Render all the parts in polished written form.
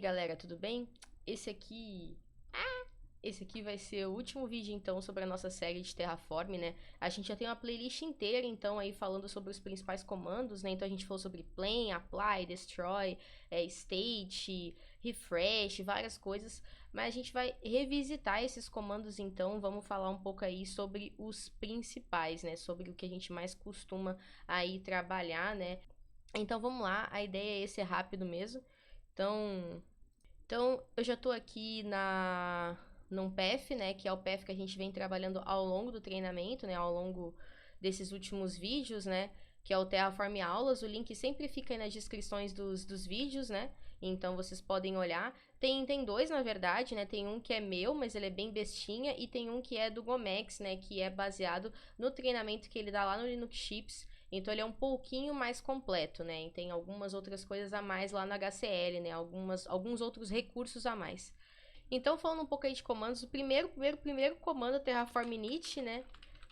galera, tudo bem? Esse aqui... Esse aqui vai ser o último vídeo, então, sobre a nossa série de Terraform, né? A gente já tem uma playlist inteira, então, aí falando sobre os principais comandos, né? Então, a gente falou sobre Plane, Apply, Destroy, State, Refresh, várias coisas. Mas a gente vai revisitar esses comandos, então, vamos falar um pouco aí sobre os principais, né? Sobre o que a gente mais costuma aí trabalhar, né? Então, vamos lá. A ideia é ser rápido mesmo. Então, eu já tô aqui num path, né, que é o path que a gente vem trabalhando ao longo do treinamento, né, ao longo desses últimos vídeos, né, que é o Terraform Aulas. O link sempre fica aí nas descrições dos vídeos, né, então vocês podem olhar. Tem dois, na verdade, né, tem um que é meu, mas ele é bem bestinha, e tem um que é do Gomex, né, que é baseado no treinamento que ele dá lá no Linux Chips. Então ele é um pouquinho mais completo, né? E tem algumas outras coisas a mais lá no HCL, né? Alguns outros recursos a mais. Então, falando um pouco aí de comandos, o primeiro comando é Terraform init, né?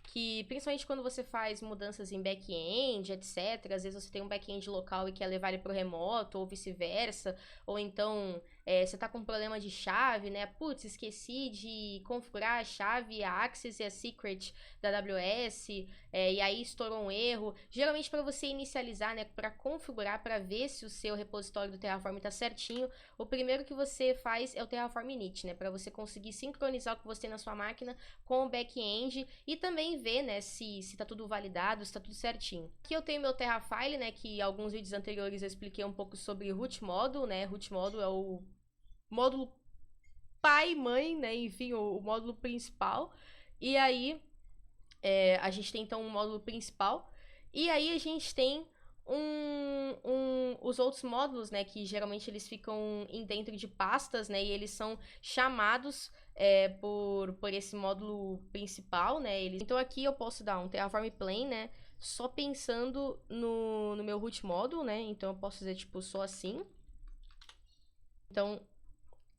Que principalmente quando você faz mudanças em back-end, etc. Às vezes você tem um back-end local e quer levar ele para o remoto, ou vice-versa. Ou então você tá com um problema de chave, né? Putz, esqueci de configurar a chave, a access e a secret da AWS, e aí estourou um erro. Geralmente para você inicializar, né? Para configurar, para ver se o seu repositório do Terraform tá certinho, o primeiro que você faz é o Terraform init, né? Para você conseguir sincronizar o que você tem na sua máquina com o back-end e também ver, né, se tá tudo validado, se tá tudo certinho. Aqui eu tenho meu Terrafile, né, que em alguns vídeos anteriores eu expliquei um pouco sobre root module, né, root module é o módulo pai, mãe, né, enfim, o módulo principal. E aí, a gente tem então um módulo principal, e aí a gente tem os outros módulos, né, que geralmente eles ficam dentro de pastas, né, e eles são chamados por esse módulo principal, né, então aqui eu posso dar um Terraform Plane, né, só pensando no meu root module, né, então eu posso dizer, tipo, só assim. Então,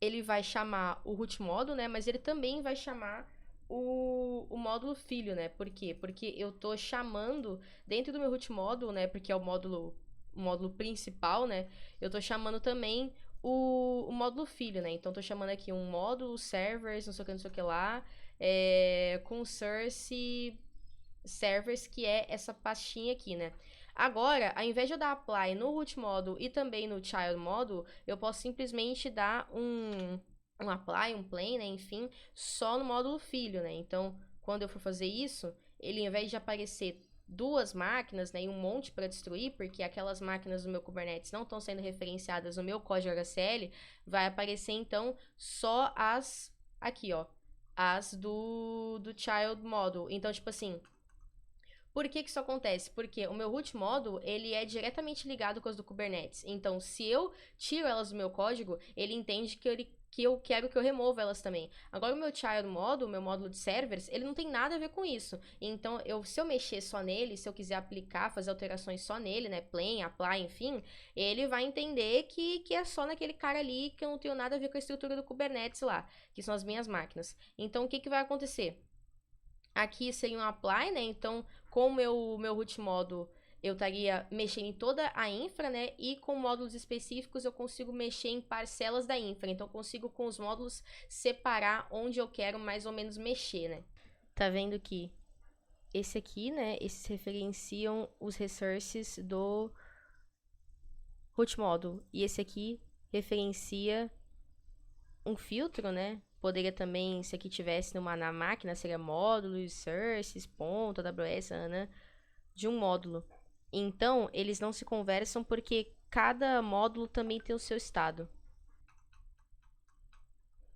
ele vai chamar o root module, né, mas ele também vai chamar o módulo filho, né? Por quê? Porque eu tô chamando dentro do meu root module, né? Porque é o módulo principal, né? Eu tô chamando também o módulo filho, né? Então, tô chamando aqui um módulo servers, não sei o que lá, com source servers, que é essa pastinha aqui, né? Agora, ao invés de eu dar apply no root module e também no child module, eu posso simplesmente dar um apply, um plane, né? Enfim, só no módulo filho, né? Então, quando eu for fazer isso, ele, ao invés de aparecer duas máquinas, né, e um monte para destruir, porque aquelas máquinas do meu Kubernetes não estão sendo referenciadas no meu código HCL, vai aparecer então só as aqui, ó, as do child module. Então, tipo assim, por que que isso acontece? Porque o meu root module, ele é diretamente ligado com as do Kubernetes. Então, se eu tiro elas do meu código, ele entende que eu quero que eu remova elas também. Agora, o meu child module, o meu módulo de servers, ele não tem nada a ver com isso. Então, se eu mexer só nele, se eu quiser aplicar, fazer alterações só nele, né, plain, apply, enfim, ele vai entender que é só naquele cara ali, que eu não tenho nada a ver com a estrutura do Kubernetes lá, que são as minhas máquinas. Então, o que que vai acontecer? Aqui seria um apply, né? Então, com o meu root module, eu estaria mexendo em toda a infra, né? E com módulos específicos, eu consigo mexer em parcelas da infra. Então, eu consigo, com os módulos, separar onde eu quero mais ou menos mexer, né? Tá vendo que esse aqui, né? Esses referenciam os resources do root module. E esse aqui referencia um filtro, né? Poderia também, se aqui tivesse na máquina, seria módulos, sources, ponto, AWS, né? De um módulo. Então, eles não se conversam porque cada módulo também tem o seu estado.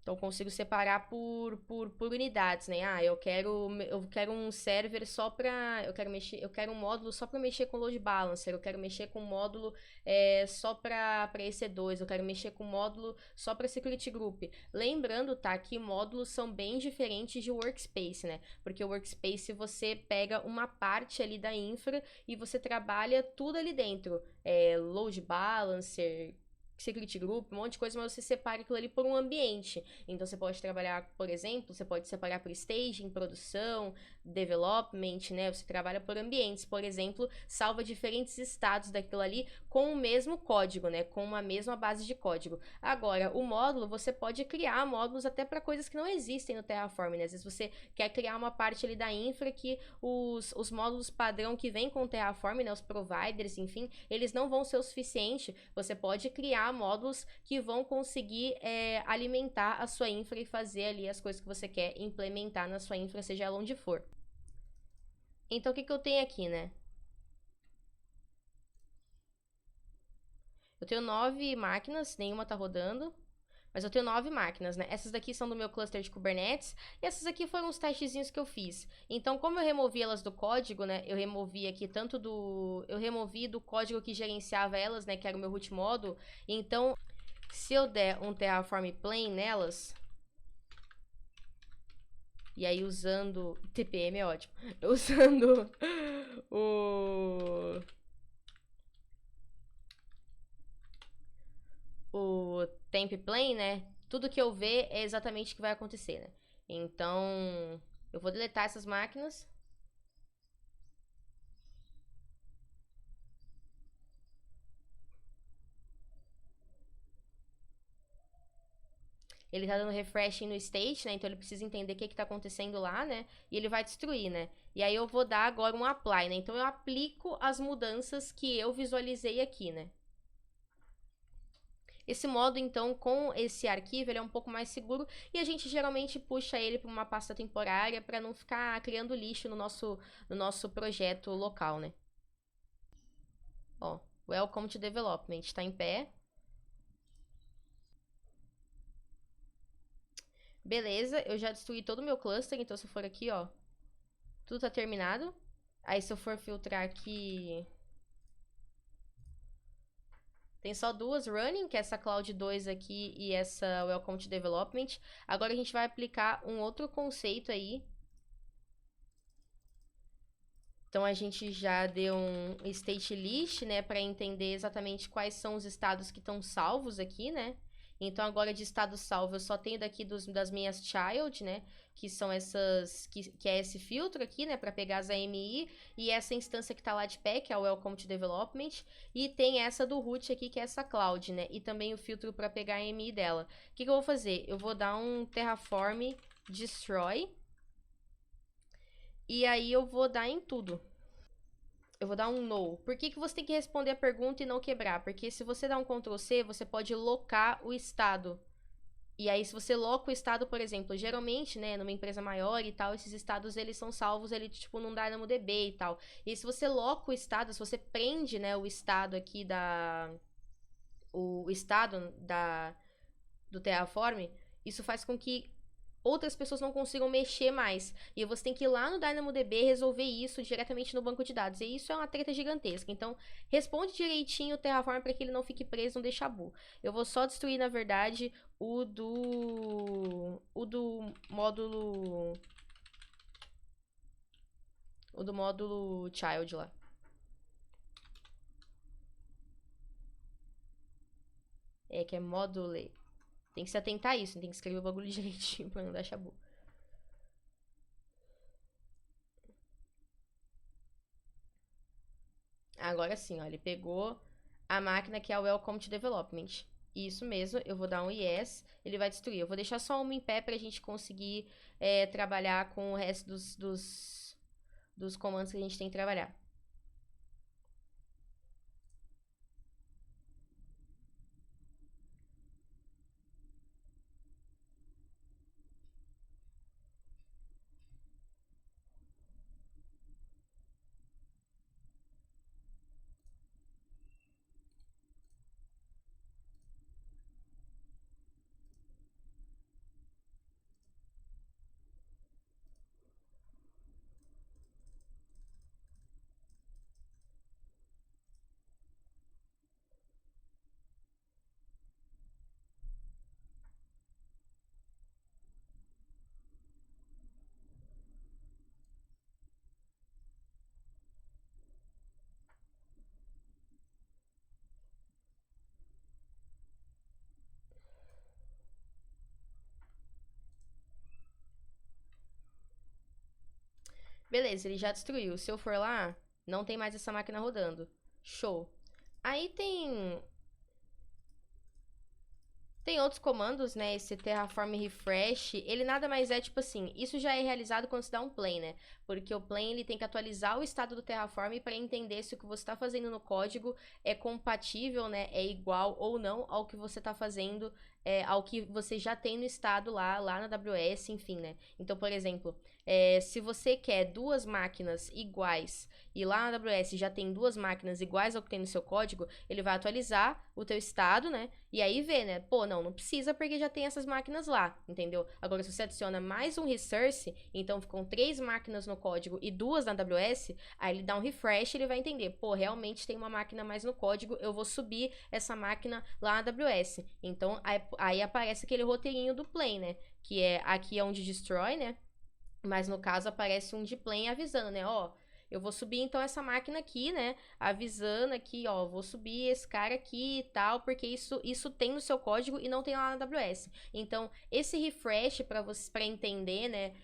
Então, eu consigo separar por unidades, né? Ah, eu quero um server só para... Eu quero um módulo só para mexer com load balancer. Eu quero mexer com um módulo só para EC2. Eu quero mexer com um módulo só para security group. Lembrando, tá, que módulos são bem diferentes de workspace, né? Porque o workspace você pega uma parte ali da infra e você trabalha tudo ali dentro. Load balancer, security group, um monte de coisa, mas você separa aquilo ali por um ambiente. Então, você pode trabalhar, por exemplo, você pode separar por staging, produção, Development, né? Você trabalha por ambientes, por exemplo, salva diferentes estados daquilo ali com o mesmo código, né? Com uma mesma base de código. Agora, o módulo, você pode criar módulos até para coisas que não existem no Terraform, né? Às vezes você quer criar uma parte ali da infra que os módulos padrão que vem com o Terraform, né? Os providers, enfim, eles não vão ser o suficiente. Você pode criar módulos que vão conseguir alimentar a sua infra e fazer ali as coisas que você quer implementar na sua infra, seja ela onde for. Então, o que eu tenho aqui, né? Eu tenho 9 máquinas, nenhuma tá rodando. Mas eu tenho 9 máquinas, né? Essas daqui são do meu cluster de Kubernetes. E essas aqui foram os testezinhos que eu fiz. Então, como eu removi elas do código, né? Eu removi aqui tanto do... Eu removi do código que gerenciava elas, né? Que era o meu root model. Então, se eu der um Terraform plain nelas... E aí, usando... TPM é ótimo. Usando o temp plain, né? Tudo que eu ver é exatamente o que vai acontecer, né? Então, eu vou deletar essas máquinas. Ele tá dando refreshing no state, né? Então ele precisa entender o que tá acontecendo lá, né? E ele vai destruir, né? E aí eu vou dar agora um apply, né? Então eu aplico as mudanças que eu visualizei aqui, né? Esse modo, então, com esse arquivo, ele é um pouco mais seguro e a gente geralmente puxa ele para uma pasta temporária para não ficar criando lixo no nosso projeto local, né? Ó, Welcome to Development, tá em pé. Beleza, eu já destruí todo o meu cluster, então se eu for aqui, ó, tudo tá terminado. Aí se eu for filtrar aqui, tem só duas running, que é essa Cloud 2 aqui e essa Welcome to Development. Agora a gente vai aplicar um outro conceito aí. Então a gente já deu um state list, né, para entender exatamente quais são os estados que estão salvos aqui, né? Então agora de estado salvo eu só tenho daqui das minhas child, né, que são essas que é esse filtro aqui, né, para pegar as AMI e essa instância que tá lá de pé, que é o Welcome to Development, e tem essa do root aqui que é essa cloud, né, e também o filtro para pegar a AMI dela. O que eu vou fazer? Eu vou dar um Terraform destroy e aí eu vou dar em tudo. Eu vou dar um no. Por que você tem que responder a pergunta e não quebrar? Porque se você dá um Ctrl C, você pode locar o estado. E aí, se você loca o estado, por exemplo, geralmente, né, numa empresa maior e tal, esses estados, eles são salvos, ele, tipo, num DynamoDB e tal. E se você loca o estado, se você prende, né, o estado aqui o estado do Terraform, isso faz com que outras pessoas não consigam mexer mais. E você tem que ir lá no DynamoDB resolver isso diretamente no banco de dados. E isso é uma treta gigantesca. Então, responde direitinho o Terraform para que ele não fique preso no deixabu. Eu vou só destruir, na verdade, o do módulo... O do módulo child lá. É, que é módulo... Tem que se atentar a isso, tem que escrever o bagulho direitinho pra não dar chabu. Agora sim, ó, ele pegou a máquina que é o Welcome to Development. Isso mesmo, eu vou dar um yes, ele vai destruir. Eu vou deixar só uma em pé pra gente conseguir trabalhar com o resto dos comandos que a gente tem que trabalhar. Beleza, ele já destruiu. Se eu for lá, não tem mais essa máquina rodando. Show. Aí tem outros comandos, né? Esse Terraform Refresh, ele nada mais é tipo assim, isso já é realizado quando você dá um play, né? Porque o play ele tem que atualizar o estado do Terraform para entender se o que você está fazendo no código é compatível, né? É igual ou não ao que você está fazendo, ao que você já tem no estado lá na AWS, enfim, né? Então, por exemplo, se você quer duas máquinas iguais e lá na AWS já tem duas máquinas iguais ao que tem no seu código, ele vai atualizar o teu estado, né? E aí vê, né? Pô, não precisa porque já tem essas máquinas lá, entendeu? Agora, se você adiciona mais um resource, então ficam 3 máquinas no código e 2 na AWS, aí ele dá um refresh e ele vai entender, pô, realmente tem uma máquina mais no código, eu vou subir essa máquina lá na AWS. Então, aí aparece aquele roteirinho do play, né? Que é aqui é onde destroy, né? Mas no caso aparece um de plane avisando, né? Ó, eu vou subir então essa máquina aqui, né? Avisando aqui, ó, vou subir esse cara aqui e tal, porque isso tem no seu código e não tem lá na AWS. Então, esse refresh para você para entender, né?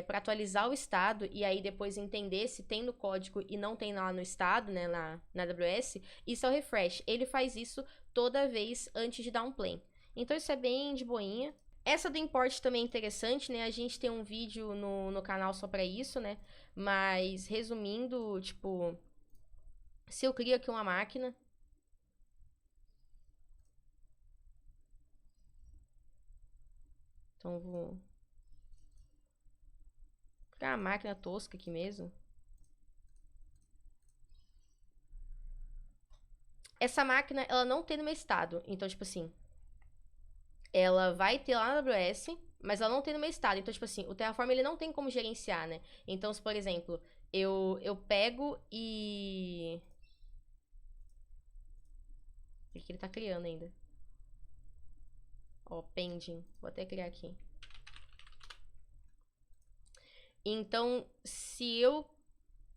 Para atualizar o estado e aí depois entender se tem no código e não tem lá no estado, né? Na AWS, isso é o refresh. Ele faz isso toda vez antes de dar um plane. Então, isso é bem de boinha. Essa do import também é interessante, né? A gente tem um vídeo no canal só pra isso, né? Mas, resumindo, tipo, se eu crio aqui uma máquina. Então, vou criar uma máquina tosca aqui mesmo. Essa máquina, ela não tem no meu estado. Então, tipo assim, ela vai ter lá na AWS, mas ela não tem no meu estado. Então, tipo assim, o Terraform, ele não tem como gerenciar, né? Então, se, por exemplo, eu pego e... O que ele tá criando ainda? Ó, pending. Vou até criar aqui. Então, se eu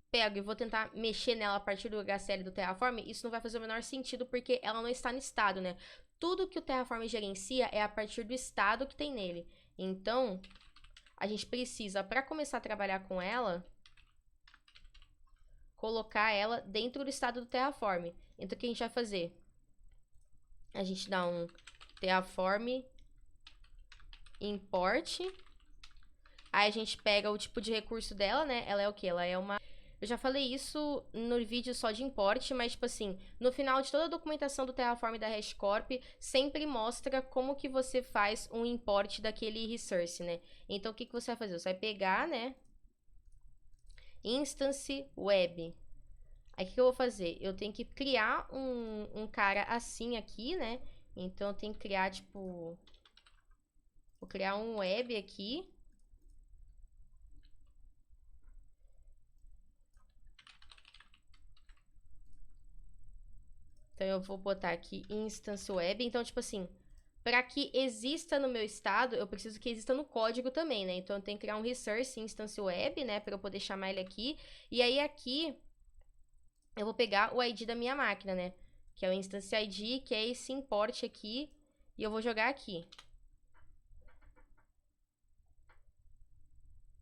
pego e vou tentar mexer nela a partir do HCL do Terraform, isso não vai fazer o menor sentido porque ela não está no estado, né? Tudo que o Terraform gerencia é a partir do estado que tem nele. Então, a gente precisa, para começar a trabalhar com ela, colocar ela dentro do estado do Terraform. Então, o que a gente vai fazer? A gente dá um Terraform import. Aí a gente pega o tipo de recurso dela, né? Ela é o quê? Ela é uma... Eu já falei isso no vídeo só de import, mas, tipo assim, no final de toda a documentação do Terraform e da HashiCorp, sempre mostra como que você faz um import daquele resource, né? Então, o que que você vai fazer? Você vai pegar, né? Instance web. Aí, o que que eu vou fazer? Eu tenho que criar um cara assim aqui, né? Então, eu tenho que criar, tipo... Vou criar um web aqui. Então, eu vou botar aqui instance web. Então, tipo assim, para que exista no meu estado, eu preciso que exista no código também, né? Então, eu tenho que criar um resource instance web, né? Para eu poder chamar ele aqui. E aí, aqui, eu vou pegar o ID da minha máquina, né? Que é o instance ID, que é esse import aqui. E eu vou jogar aqui.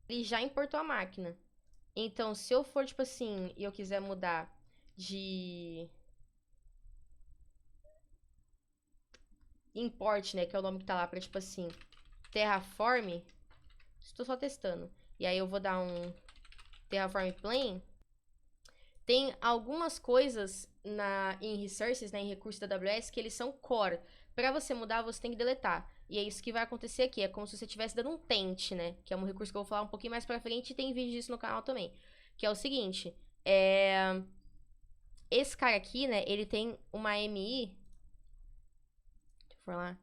Ele já importou a máquina. Então, se eu for, tipo assim, e eu quiser mudar de import, né? Que é o nome que tá lá pra, tipo assim, Terraform. Estou só testando. E aí eu vou dar um Terraform Plane. Tem algumas coisas em resources, né, em recursos da AWS, que eles são core. Para você mudar, você tem que deletar. E é isso que vai acontecer aqui. É como se você estivesse dando um tent, né? Que é um recurso que eu vou falar um pouquinho mais pra frente e tem vídeo disso no canal também. Que é o seguinte. Esse cara aqui, né? Ele tem uma AMI. Deixa eu falar.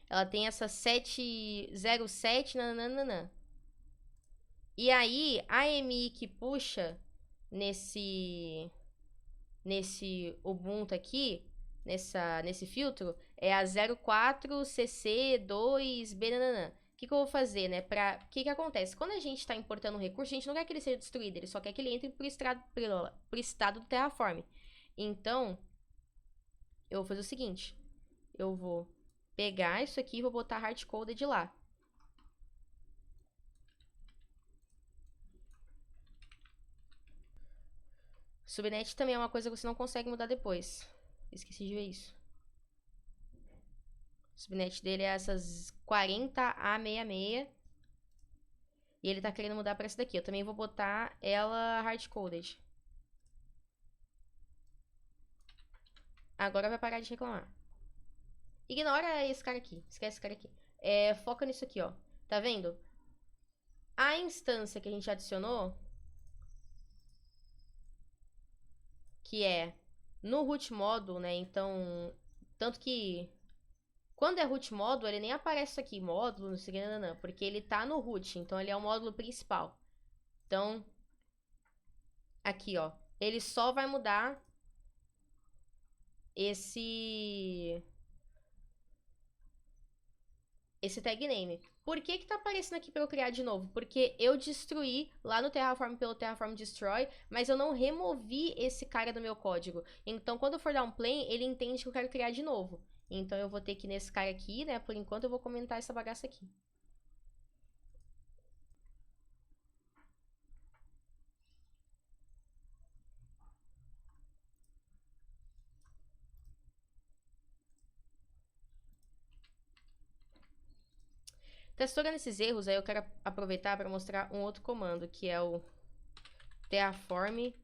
Ela tem essa 707, nananana. E aí, a AMI que puxa nesse Ubuntu aqui, nesse filtro, é a 04cc2b, nananã. O que eu vou fazer, né? O que acontece? Quando a gente está importando um recurso, a gente não quer que ele seja destruído, ele só quer que ele entre pro estado do Terraform. Então, eu vou fazer o seguinte. Eu vou pegar isso aqui e vou botar hardcoded lá. Subnet também é uma coisa que você não consegue mudar depois. Esqueci de ver isso. O subnet dele é essas 40A66. E ele tá querendo mudar pra essa daqui. Eu também vou botar ela hardcoded. Agora vai parar de reclamar. Ignora esse cara aqui. Esquece esse cara aqui. Foca nisso aqui, ó. Tá vendo? A instância que a gente adicionou, que é no root module, né? Então, tanto que quando é root módulo, ele nem aparece aqui, módulo, não sei o que, não, porque ele tá no root, então ele é o módulo principal. Então, aqui, ó, ele só vai mudar esse tag name. Por que que tá aparecendo aqui para eu criar de novo? Porque eu destruí lá no Terraform pelo Terraform Destroy, mas eu não removi esse cara do meu código. Então, quando eu for dar um play, ele entende que eu quero criar de novo. Então, eu vou ter que ir nesse cara aqui, né? Por enquanto, eu vou comentar essa bagaça aqui. Testando esses erros, aí eu quero aproveitar para mostrar um outro comando, que é o Terraform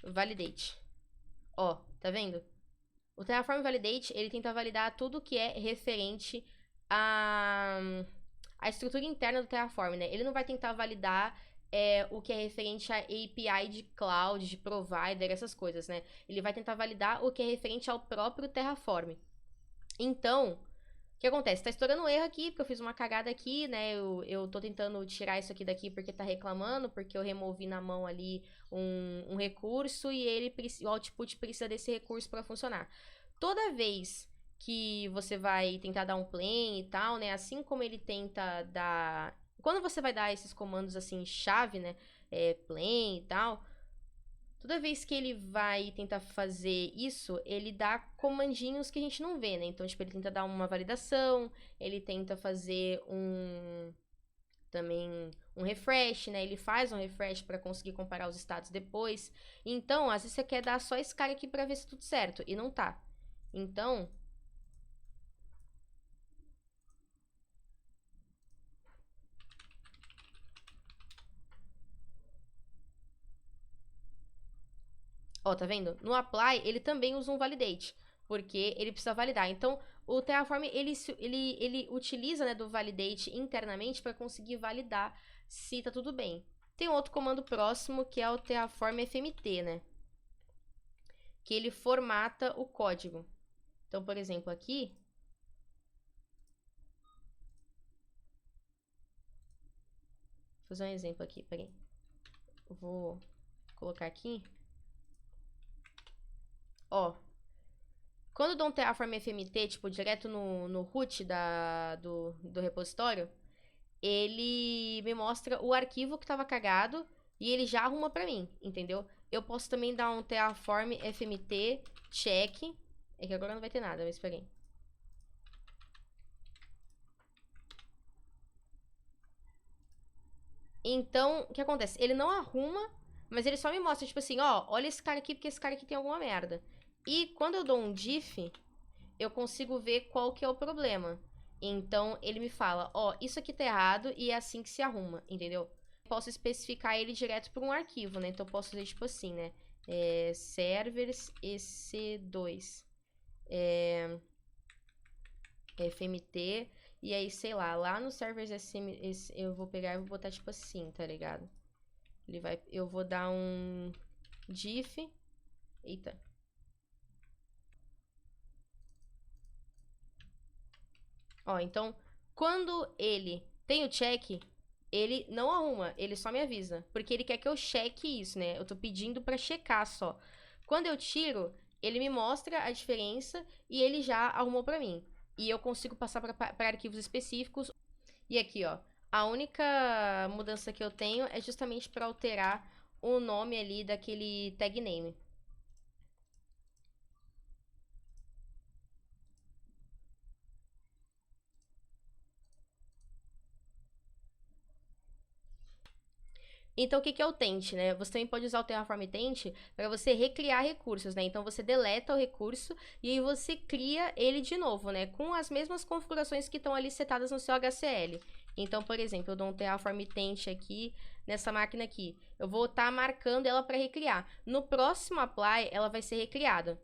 Validate. Ó, tá vendo? O Terraform Validate, ele tenta validar tudo que é referente à estrutura interna do Terraform, né? Ele não vai tentar validar o que é referente a API de cloud, de provider, essas coisas, né? Ele vai tentar validar o que é referente ao próprio Terraform. Então, o que acontece? Tá estourando um erro aqui, porque eu fiz uma cagada aqui, né? Eu tô tentando tirar isso aqui daqui porque tá reclamando, porque eu removi na mão ali um recurso e o output precisa desse recurso para funcionar. Toda vez que você vai tentar dar um plane e tal, né? Assim como ele tenta dar... Quando você vai dar esses comandos assim, chave, né? Plane e tal... Toda vez que ele vai tentar fazer isso, ele dá comandinhos que a gente não vê, né? Então, tipo, ele tenta dar uma validação, ele tenta fazer também um refresh, né? Ele faz um refresh para conseguir comparar os status depois. Então, às vezes você quer dar só esse cara aqui para ver se tudo certo, e não tá. Então, ó, tá vendo? No apply, ele também usa um validate, porque ele precisa validar. Então, o Terraform, ele utiliza, né, do validate internamente para conseguir validar se tá tudo bem. Tem um outro comando próximo, que é o Terraform FMT, né? Que ele formata o código. Então, por exemplo, aqui... Vou fazer um exemplo aqui, peraí. Eu vou colocar aqui. Ó, quando eu dou um Terraform FMT, tipo, direto no root do repositório, ele me mostra o arquivo que estava cagado e ele já arruma pra mim, entendeu? Eu posso também dar um Terraform FMT check. É que agora não vai ter nada, mas peraí. Então, o que acontece? Ele não arruma, mas ele só me mostra, tipo assim, ó, olha esse cara aqui, porque esse cara aqui tem alguma merda. E quando eu dou um diff, eu consigo ver qual que é o problema. Então, ele me fala, ó, isso aqui tá errado e é assim que se arruma, entendeu? Posso especificar ele direto por um arquivo, né? Então, eu posso fazer, tipo assim, né? Servers EC2 FMT. E aí, sei lá no servers eu vou pegar e vou botar, tipo assim, tá ligado? Eu vou dar um diff. Eita. Ó, então, quando ele tem o check, ele não arruma, ele só me avisa. Porque ele quer que eu cheque isso, né? Eu tô pedindo pra checar só. Quando eu tiro, ele me mostra a diferença e ele já arrumou pra mim. E eu consigo passar pra arquivos específicos. E aqui, ó, a única mudança que eu tenho é justamente pra alterar o nome ali daquele tag name. Então, o que que é o Tent, né? Você também pode usar o Terraform Tent para você recriar recursos, né? Então, você deleta o recurso e aí você cria ele de novo, né? Com as mesmas configurações que estão ali setadas no seu HCL. Então, por exemplo, eu dou um Terraform Tent aqui nessa máquina aqui. Eu vou estar marcando ela para recriar. No próximo apply, ela vai ser recriada.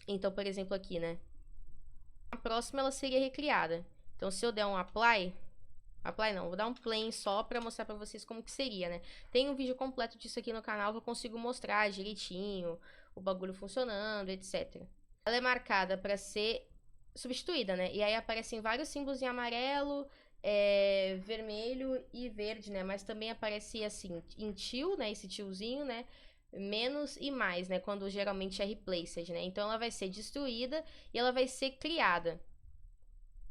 Então, por exemplo, aqui, né? A próxima, ela seria recriada. Então, se eu der um apply não, vou dar um play só pra mostrar pra vocês como que seria, né? Tem um vídeo completo disso aqui no canal que eu consigo mostrar direitinho, o bagulho funcionando, etc. Ela é marcada pra ser substituída, né? E aí aparecem vários símbolos em amarelo, vermelho e verde, né? Mas também aparece assim, em till, né? Esse tillzinho, né? Menos e mais, né? Quando geralmente é replaced, né? Então ela vai ser destruída e ela vai ser criada.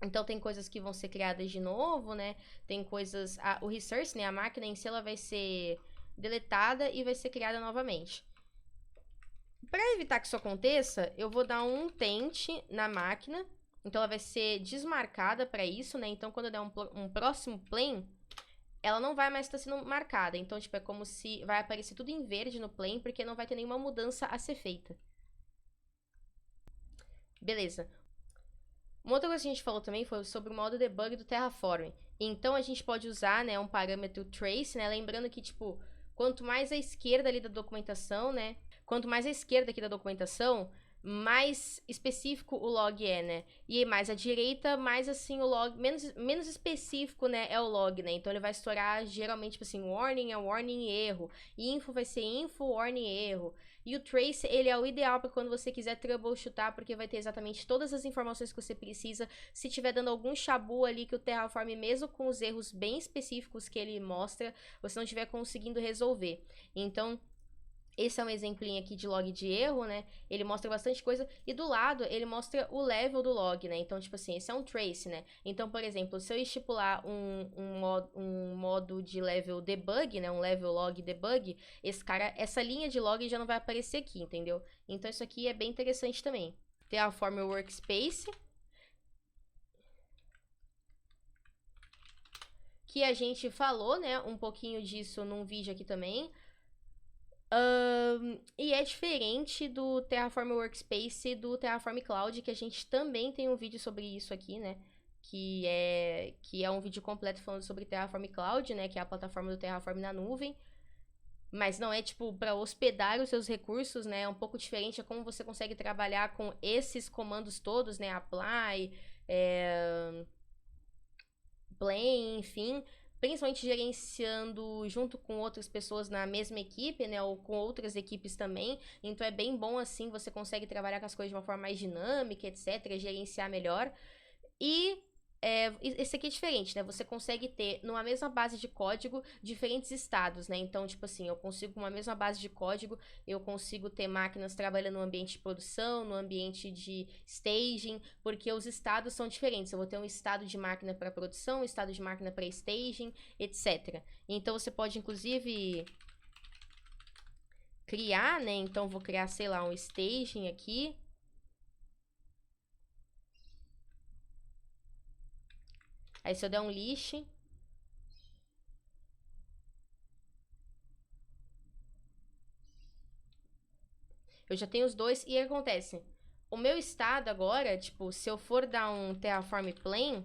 Então, tem coisas que vão ser criadas de novo, né? Tem coisas... o resource, né? A máquina em si, ela vai ser deletada e vai ser criada novamente. Para evitar que isso aconteça, eu vou dar um tent na máquina. Então, ela vai ser desmarcada para isso, né? Então, quando eu der um próximo plane, ela não vai mais estar sendo marcada. Então, tipo, é como se vai aparecer tudo em verde no plane, porque não vai ter nenhuma mudança a ser feita. Beleza. Uma outra coisa que a gente falou também foi sobre o modo debug do Terraform. Então, a gente pode usar, né, um parâmetro trace, né, lembrando que, tipo, quanto mais à esquerda ali da documentação, né, quanto mais à esquerda aqui da documentação, mais específico o log é, né, e mais à direita, mais, assim, o log, menos específico, né, é o log, né, então ele vai estourar, geralmente, tipo assim, warning é warning e erro, info vai ser info, warning e erro. E o trace, ele é o ideal para quando você quiser troubleshootar, porque vai ter exatamente todas as informações que você precisa. Se tiver dando algum chabu ali que o Terraform, mesmo com os erros bem específicos que ele mostra, você não estiver conseguindo resolver. Então, esse é um exemplinho aqui de log de erro, né? Ele mostra bastante coisa. E do lado, ele mostra o level do log, né? Então, tipo assim, esse é um trace, né? Então, por exemplo, se eu estipular um modo de level debug, né? Um level log debug, essa linha de log já não vai aparecer aqui, entendeu? Então, isso aqui é bem interessante também. Terraform Workspace, que a gente falou, né? Um pouquinho disso num vídeo aqui também. E é diferente do Terraform Workspace e do Terraform Cloud, que a gente também tem um vídeo sobre isso aqui, né? Que é um vídeo completo falando sobre Terraform Cloud, né? Que é a plataforma do Terraform na nuvem. Mas não é, tipo, para hospedar os seus recursos, né? É um pouco diferente, é como você consegue trabalhar com esses comandos todos, né? Apply, play, enfim, principalmente gerenciando junto com outras pessoas na mesma equipe, né, ou com outras equipes também. Então é bem bom assim, você consegue trabalhar com as coisas de uma forma mais dinâmica, etc, gerenciar melhor. E esse aqui é diferente, né? Você consegue ter, numa mesma base de código, diferentes estados, né? Então, tipo assim, eu consigo, com uma mesma base de código, eu consigo ter máquinas trabalhando no ambiente de produção, no ambiente de staging, porque os estados são diferentes. Eu vou ter um estado de máquina para produção, um estado de máquina para staging, etc. Então, você pode, inclusive, criar, né? Então, vou criar, sei lá, um staging aqui. Aí, se eu der um list, eu já tenho os dois. E o que acontece? O meu estado agora, tipo, se eu for dar um Terraform Plane,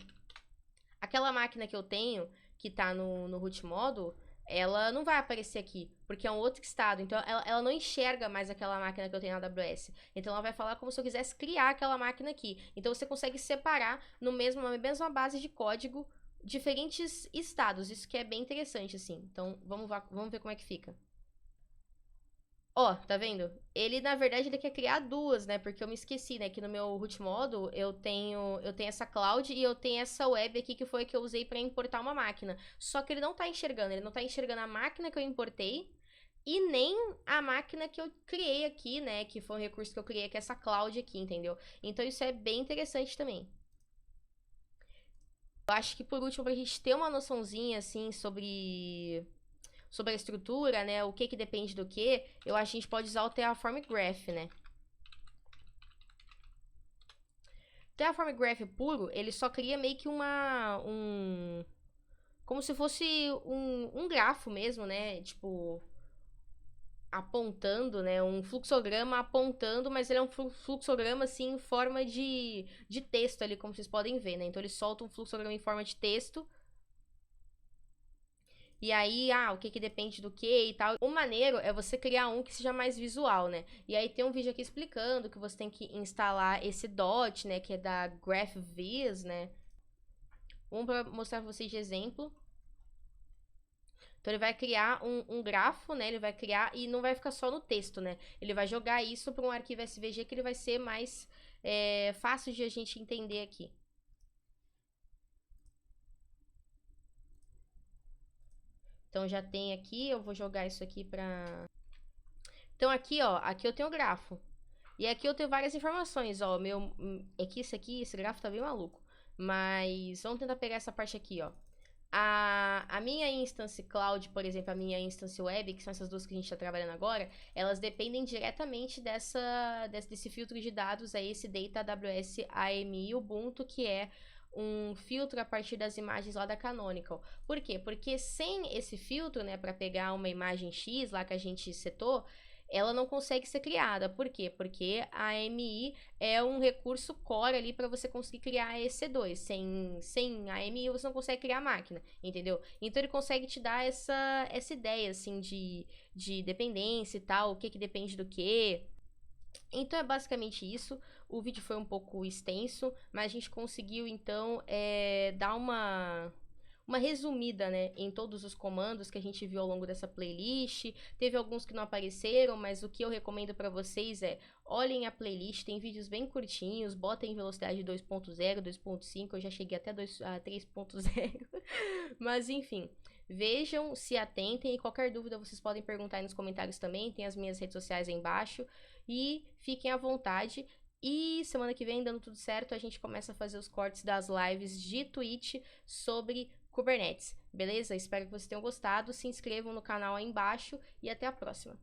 aquela máquina que eu tenho, que tá no root model, ela não vai aparecer aqui, porque é um outro estado. Então, ela não enxerga mais aquela máquina que eu tenho na AWS. Então, ela vai falar como se eu quisesse criar aquela máquina aqui. Então, você consegue separar na mesma base de código diferentes estados. Isso que é bem interessante, assim. Então, vamos ver como é que fica. Ó, tá vendo? Ele, na verdade, ele quer criar duas, né? Porque eu me esqueci, né? Que no meu root model eu tenho essa cloud e eu tenho essa web aqui que foi a que eu usei pra importar uma máquina. Só que ele não tá enxergando. Ele não tá enxergando a máquina que eu importei e nem a máquina que eu criei aqui, né? Que foi um recurso que eu criei, que é essa cloud aqui, entendeu? Então isso é bem interessante também. Eu acho que por último, pra gente ter uma noçãozinha, assim, sobre a estrutura, né? O que depende do que, eu acho que a gente pode usar o Terraform Graph, né? O Terraform Graph puro, ele só cria meio que como se fosse um grafo mesmo, né? Tipo, apontando, né? Um fluxograma apontando, mas ele é um fluxograma, assim, em forma de texto ali, como vocês podem ver, né? Então, ele solta um fluxograma em forma de texto. E aí, o que que depende do que e tal. O maneiro é você criar um que seja mais visual, né? E aí tem um vídeo aqui explicando que você tem que instalar esse dot, né? Que é da GraphViz, né? Um para mostrar pra vocês de exemplo. Então ele vai criar um grafo, né? Ele vai criar e não vai ficar só no texto, né? Ele vai jogar isso para um arquivo SVG que ele vai ser mais fácil de a gente entender aqui. Então já tem aqui, eu vou jogar isso aqui pra... Então aqui, ó, aqui eu tenho o grafo. E aqui eu tenho várias informações, ó, é que esse grafo tá bem maluco. Mas vamos tentar pegar essa parte aqui, ó. A minha instance cloud, por exemplo, a minha instance web, que são essas duas que a gente está trabalhando agora, elas dependem diretamente desse filtro de dados, aí esse Data AWS AMI Ubuntu, que é um filtro a partir das imagens lá da Canonical. Por quê? Porque sem esse filtro, né, para pegar uma imagem X lá que a gente setou, ela não consegue ser criada. Por quê? Porque a AMI é um recurso core ali para você conseguir criar a EC2. Sem a AMI você não consegue criar a máquina, entendeu? Então ele consegue te dar essa ideia, assim, de dependência e tal, o que que depende do que. Então é basicamente isso. O vídeo foi um pouco extenso, mas a gente conseguiu então dar uma resumida, né, em todos os comandos que a gente viu ao longo dessa playlist. Teve alguns que não apareceram, mas o que eu recomendo para vocês é olhem a playlist, tem vídeos bem curtinhos, botem em velocidade 2.0, 2.5, eu já cheguei até 3.0, mas enfim. Vejam, se atentem e qualquer dúvida vocês podem perguntar aí nos comentários também, tem as minhas redes sociais aí embaixo e fiquem à vontade. E semana que vem, dando tudo certo, a gente começa a fazer os cortes das lives de Twitch sobre Kubernetes, beleza? Espero que vocês tenham gostado, se inscrevam no canal aí embaixo e até a próxima.